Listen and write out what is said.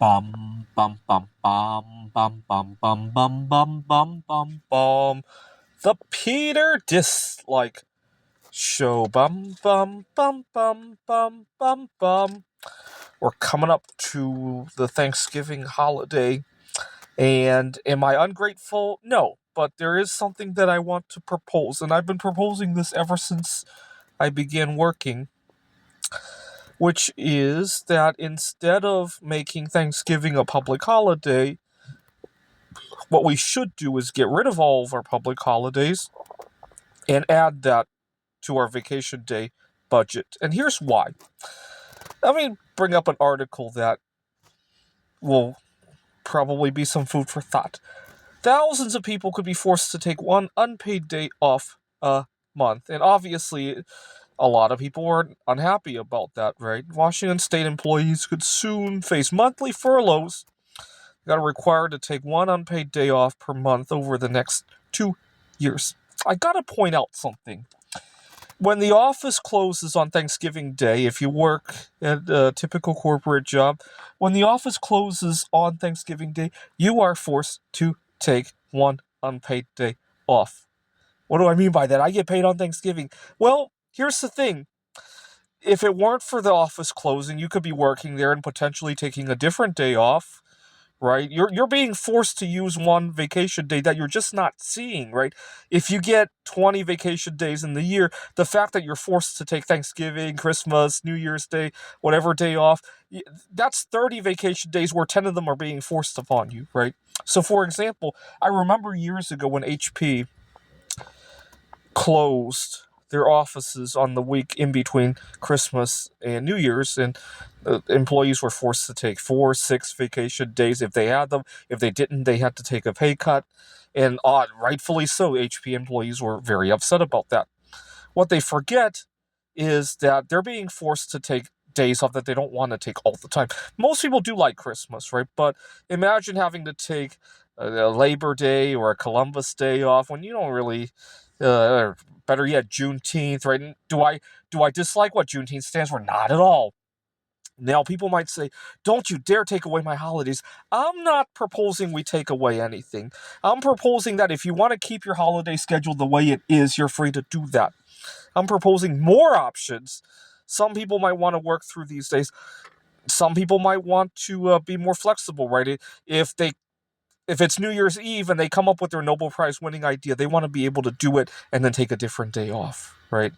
Bum bum bum bum bum bum bum bum bum bum bum bum. The Peter Dislike Show. Bum bum bum bum bum bum bum. We're coming up to the Thanksgiving holiday, and am I ungrateful? No, but there is something that I want to propose, and I've been proposing this ever since I began working, which is that instead of making Thanksgiving a public holiday, what we should do is get rid of all of our public holidays and add that to our vacation day budget. And here's why. Let me bring up an article that will probably be some food for thought. Thousands of people could be forced to take one unpaid day off a month. And obviously, a lot of people are unhappy about that, right? Washington state employees could soon face monthly furloughs. Got required to take one unpaid day off per month over the next 2 years. I gotta point out something. When the office closes on Thanksgiving Day, if you work at a typical corporate job, when the office closes on Thanksgiving Day, you are forced to take one unpaid day off. What do I mean by that? I get paid on Thanksgiving. Well, here's the thing. If it weren't for the office closing, you could be working there and potentially taking a different day off, right? You're being forced to use one vacation day that you're just not seeing, right? If you get 20 vacation days in the year, the fact that you're forced to take Thanksgiving, Christmas, New Year's Day, whatever day off, that's 30 vacation days where 10 of them are being forced upon you, right? So, for example, I remember years ago when HP closed their offices on the week in between Christmas and New Year's, and employees were forced to take 4, 6 vacation days if they had them. If they didn't, they had to take a pay cut, and rightfully so, HP employees were very upset about that. What they forget is that they're being forced to take days off that they don't want to take all the time. Most people do like Christmas, right? But imagine having to take a Labor Day or a Columbus Day off when you don't really, or better yet, Juneteenth, right? And do I dislike what Juneteenth stands for? Not at all. Now, people might say, don't you dare take away my holidays. I'm not proposing we take away anything. I'm proposing that if you want to keep your holiday schedule the way it is, you're free to do that. I'm proposing more options. Some people might want to work through these days. Some people might want to be more flexible, right? If it's New Year's Eve and they come up with their Nobel Prize winning idea, they want to be able to do it and then take a different day off, right?